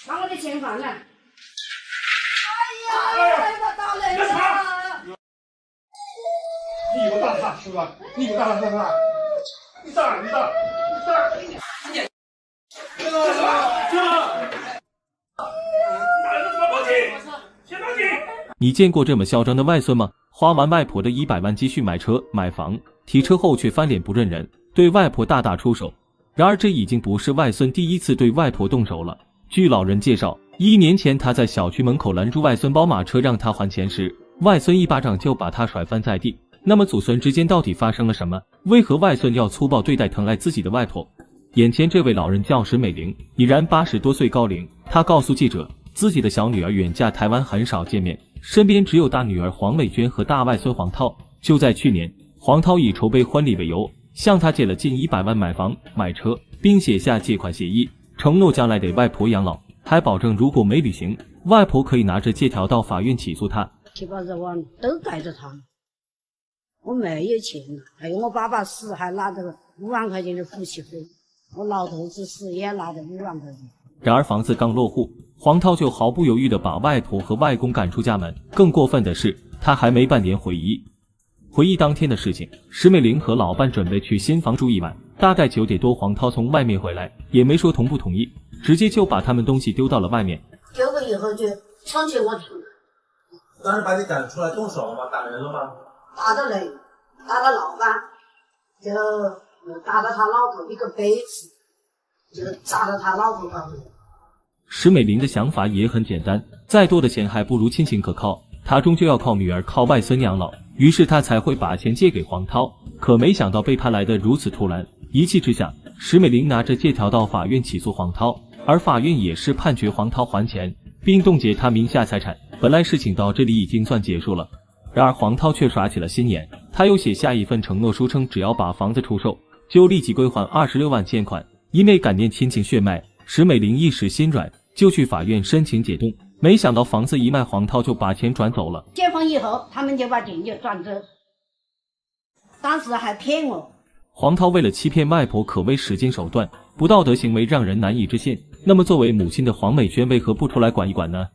把我的錢還來！哎呀，我打人了！你有大他是吧？你有大他是吧？你打！你見過這麼囂張的外孫嗎？花完外婆的100萬積蓄買車買房，提車後卻翻臉不認人，對外婆大打出手。然而這已經不是外孫第一次對外婆動手了。據老人介紹，1年前他在小區门口攔住外孫寶馬車讓他還錢時，外孫一巴掌就把他甩翻在地。那麼祖孫之間到底發生了什麼？為何外孫要粗暴對待疼愛自己的外婆？眼前這位老人叫石美玲，已然80多歲高齡。她告訴記者，自己的小女兒遠嫁台灣，很少見面，身邊只有大女兒黃美娟和大外孫黃濤。就在去年，黃濤以籌備婚禮為由，向她借了近100萬買房買車，並寫下借款協議，承諾將來給外婆養老，還保證如果沒履行，外婆可以拿着借条到法院起訴他。7、80萬都蓋着他，我沒有錢了，還有我爸爸死還拿着5萬塊錢的夫妻費，我老頭子死也拿着5萬塊錢。然而房子剛落戶，黃濤就毫不猶豫地把外婆和外公趕出家門。更過分的是，他還沒半點悔意。回憶當天的事情，石美玲和老伴準備去新房住1晚，大概9點多，黃濤從外面回來，也沒說同不同意，直接就把他們東西丟到了外面。丢了以後就搶起我頭。當時把你趕出來動手了嗎？打人了嗎？打的人，打了老伴，就打了他老婆一個杯子，就砸了他老婆高頭。石美玲的想法也很簡單，再多的錢還不如親情可靠，她終究要靠女兒靠外孫養老，於是她才會把錢借給黃濤。可沒想到背叛來得如此突然，一氣之下，石美玲拿着借條到法院起訴黃濤，而法院也是判決黃濤還錢，並凍結他名下財產。本來事情到這裡已經算結束了，然而黃濤卻耍起了心眼，他又寫下一份承諾書，稱只要把房子出售，就立即歸還26萬欠款。因為感念親情血脈，石美玲一時心軟，就去法院申請解凍。沒想到房子一賣，黃濤就把錢轉走了。解放以後，他們就把錢就轉走，當時還騙我。黃濤為了欺騙外婆，可謂使盡手段，不道德行為讓人難以置信。那麼作為母親的黃美娟為何不出來管一管呢？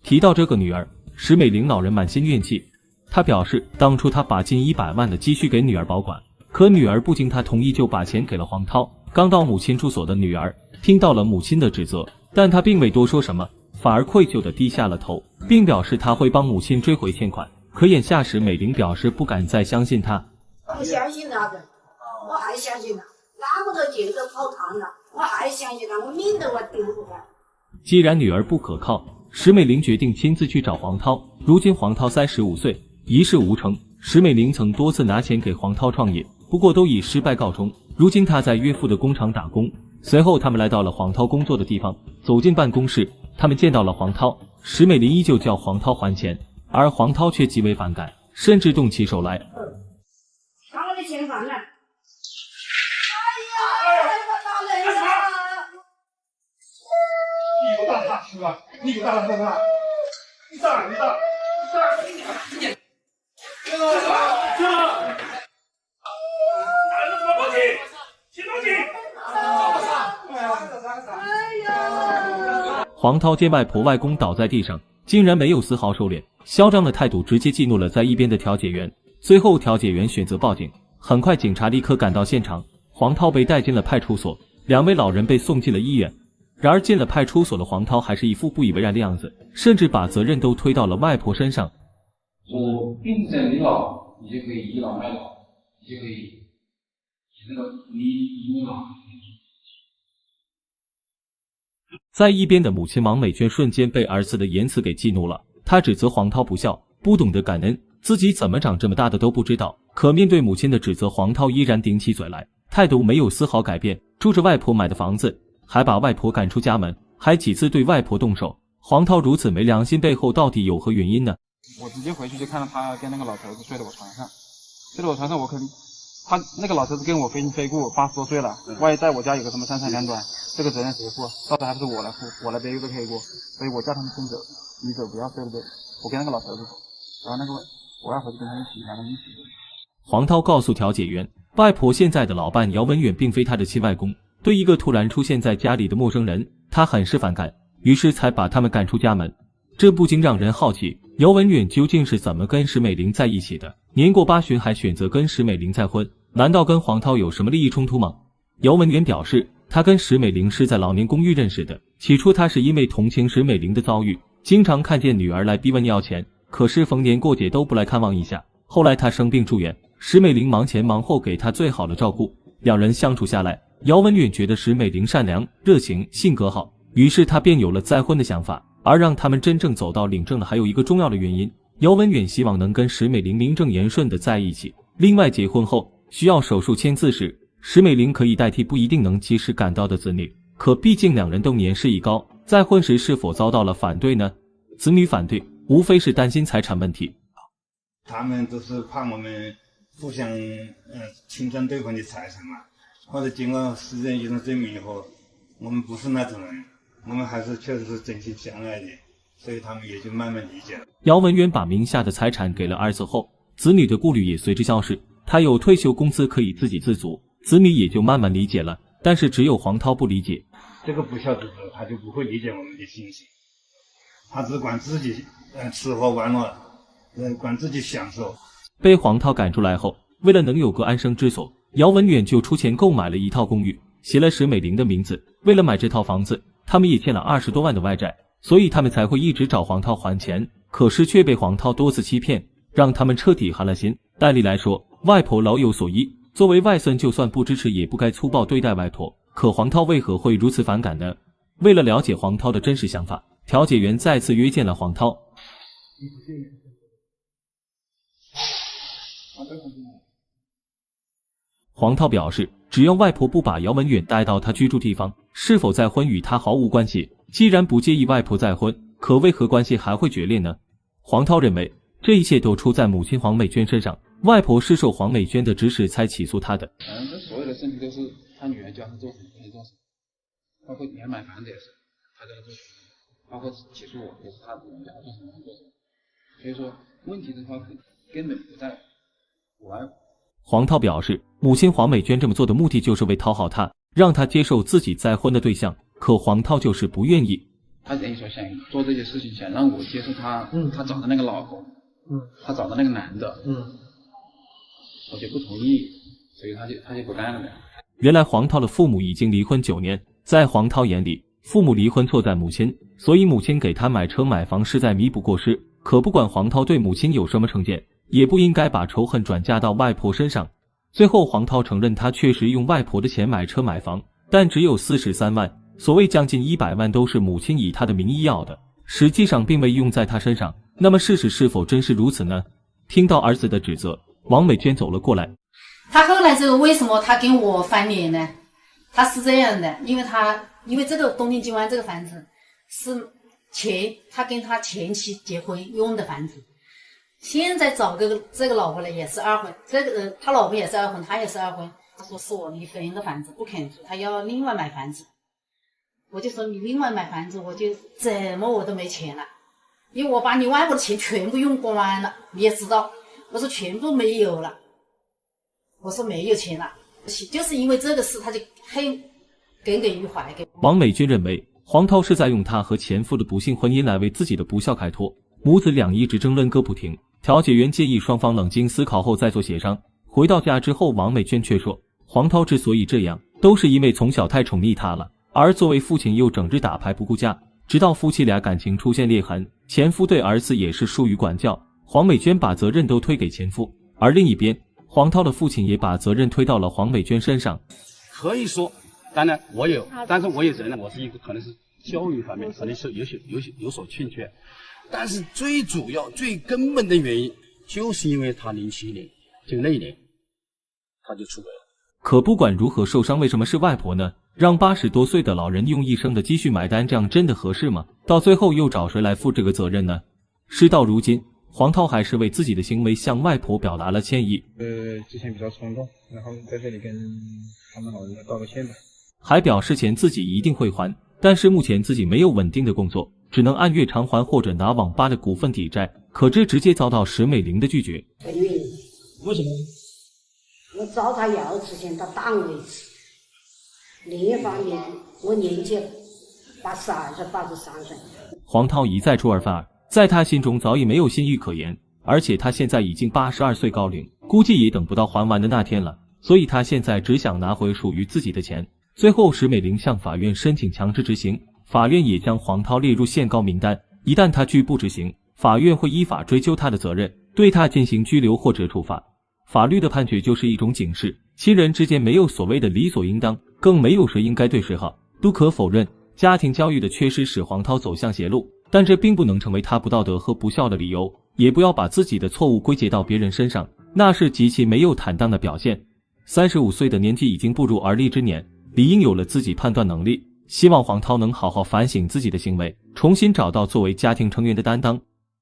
提到這個女兒，石美玲老人滿心怨氣。她表示，當初她把近100萬的積蓄給女兒保管，可女兒不經她同意就把錢給了黃濤。剛到母親住所的女兒聽到了母親的指責，但她並未多說什麼，反而愧疚地低下了頭，並表示她會幫母親追回欠款。可眼下石美玲表示不敢再相信她。不相信他的，我還相信他，那麼多錢都泡湯了，我還相信他，我命都我丟不完。既然女兒不可靠，石美玲決定親自去找黃濤。如今黃濤35歲，一事無成。石美玲曾多次拿錢給黃濤創業，不過都以失敗告終。如今她在岳父的工廠打工。隨後他們來到了黃濤工作的地方，走進辦公室，他們見到了黃濤。石美玲依舊叫黃濤還錢，而黃濤卻極為反感，甚至動起手來。把我的錢還來！哎呀，我打人了！你有大他是吧？你有大他是吧？你打！黄濤見外婆外公倒在地上，竟然沒有絲毫收斂，囂張的態度直接激怒了在一邊的調解員。最後調解員選擇報警，很快警察立刻趕到現場，黃濤被帶進了派出所，2位老人被送進了醫院。然而進了派出所的黃濤還是一副不以為然的樣子，甚至把責任都推到了外婆身上。說病在你老，你就可以倚老賣老，你就可以你老。在一邊的母親王美娟瞬間被兒子的言辭給激怒了，她指責黃濤不孝，不懂得感恩，自己怎麼長這麼大的都不知道。可面對母親的指責，黃濤依然頂起嘴來，態度沒有絲毫改變，住着外婆買的房子，還把外婆趕出家門，還幾次對外婆動手。黃濤如此沒良心，背後到底有何原因呢？我直接回去就看到他跟那個老頭子睡在我床上，我可能他那個老頭子跟我非亲非故，80多歲了，萬一在我家有個什麼三長兩短，這個責任誰負？到時候還不是我來負，我來背一個黑鍋。所以我叫他們先走，你走不要睡了，我跟那個老頭子走，然後那个我外婆就跟他一起，黄濤告訴調解員，外婆現在的老伴姚文遠並非他的親外公，對一個突然出現在家裡的陌生人，他很是反感。於是才把他們趕出家門。這不禁讓人好奇，姚文遠究竟是怎麼跟石美玲在一起的？年過8旬還選擇跟石美玲再婚，難道跟黃濤有什麼利益衝突嗎？姚文遠表示，他跟石美玲是在老年公寓認識的。起初他是因為同情石美玲的遭遇，經常看見女兒來逼問要錢，可是逢年過節都不來看望一下。後來他生病住院，石美玲忙前忙後給他最好的照顧，兩人相處下來，姚文遠覺得石美玲善良、熱情、性格好，於是他便有了再婚的想法。而讓他們真正走到领證的還有一個重要的原因，姚文遠希望能跟石美玲名正言順的在一起。另外，結婚後需要手術簽字時，石美玲可以代替不一定能及时趕到的子女，可畢竟两人都年事已高，再婚時是否遭到了反對呢？子女反對，無非是擔心財產問題。他們都是怕我們互相侵占對方的財產嘛，或者經過實踐醫生證明以後，我們不是那種人。我們還是確實是真心相愛的，所以他們也就慢慢理解了。姚文遠把名下的財產給了兒子後，子女的顧慮也隨之消失。他有退休工資可以自給自足，子女也就慢慢理解了。但是只有黃濤不理解，這個不孝之子他就不會理解我們的心情，他只管自己吃喝玩樂，管自己享受。被黃濤趕出來後，為了能有個安身之所，姚文遠就出錢購買了一套公寓，寫了石美玲的名字。為了買這套房子，他們也欠了20多萬的外債，所以他們才會一直找黃濤還錢，可是卻被黃濤多次欺騙，讓他們徹底寒了心。按理來說，外婆老有所依，作為外孫就算不支持也不該粗暴對待外婆，可黃濤為何會如此反感呢？為了了解黃濤的真實想法，調解員再次約見了黃濤。黃濤表示，只要外婆不把姚文遠帶到他居住地方，是否再婚與他毫無關係。既然不介意外婆再婚，可為何關係還會決裂呢？黃濤認為，這一切都出在母親黃美娟身上，外婆是受黃美娟的指使才起訴他的。這所有的事情都是他女兒叫他做什麼他就做什麼，包括连買房子也是他叫他做什麼，包括起訴我也是他女兒叫他做什麼他做什么。所以說，問題的話根本不在我愛我。黃濤表示，母親黃美娟這麼做的目的就是為討好他，讓他接受自己再婚的對象，可黃濤就是不願意。他等於說想做這些事情，想讓我接受他，他找的那個老公，他找的那個男的，我就不同意，所以他就不幹了。原來黃濤的父母已經離婚9年，在黃濤眼裡，父母離婚錯在母親，所以母親給他買車買房是在彌補過失。可不管黃濤對母親有什麼成見，也不應該把仇恨轉嫁到外婆身上。最後黃濤承認他確實用外婆的錢買車買房，但只有43萬，所謂將近100萬都是母親以他的名義要的，實際上並未用在他身上。那麼事實是否真是如此呢？聽到兒子的指責，王美娟走了過來。他後來這個為什麼他跟我翻臉呢？他是這樣的，因為這個東京金灣這個房子是他跟他前妻結婚用的房子。現在找這個老婆呢也是2婚，他老婆也是2婚，他也是2婚。他說是我離婚的房子不肯住，他要另外買房子。我就說你另外買房子，我就怎麼我都没錢了，因為我把你外婆的錢全部用光了，你也知道，我說全部沒有了，我說沒有錢了，就是因为這個事他就恨耿耿於懷。王美娟認為黃濤是在用她和前夫的不幸婚姻來為自己的不孝開脫，母子倆一直爭論個不停。調解員建議雙方冷靜思考後再做協商。回到家之後，王美娟卻說，黃濤之所以這樣，都是因為從小太寵溺他了，而作為父親又整日打牌不顧家，直到夫妻倆感情出現裂痕，前夫對兒子也是疏於管教，黃美娟把責任都推給前夫。而另一邊，黃濤的父親也把責任推到了黃美娟身上。可以說，當然我有，但是我也承認我是一個可能是教育方面可能是有所欠缺。但是最主要、最根本的原因，就是因為他07年，就那一年，他就出軌了。可不管如何受傷，為什麼是外婆呢？讓80多歲的老人用一生的積蓄買單，這樣真的合適嗎？到最後又找誰來負這個責任呢？事到如今，黃濤還是為自己的行為向外婆表達了歉意。之前比較衝動，然後在這裡跟他們老人家道個歉吧。還表示錢自己一定會還，但是目前自己沒有穩定的工作，只能按月償還或者拿網吧的股份抵債，可這直接遭到石美玲的拒絕。為什麼？我找他要之前他擋我一次，另一方面我年紀82還是83歲。黃濤一再出爾反爾，在他心中早已沒有信譽可言，而且他現在已經82歲高齡，估計也等不到還完的那天了，所以他現在只想拿回屬於自己的錢。最後，石美玲向法院申請強制執行，法院也將黃濤列入限高名單，一旦他拒不執行，法院會依法追究他的責任，對他進行拘留或者處罰。法律的判決就是一種警示，親人之間沒有所謂的理所應當，更沒有誰應該對誰好。不可否認，家庭教育的缺失使黃濤走向邪路，但這並不能成為他不道德和不孝的理由，也不要把自己的錯誤歸結到別人身上，那是極其沒有坦蕩的表現。35歲的年紀已經步入而立之年，理應有了自己判斷能力。希望黃濤能好好反省自己的行為，重新找到作為家庭成員的擔當，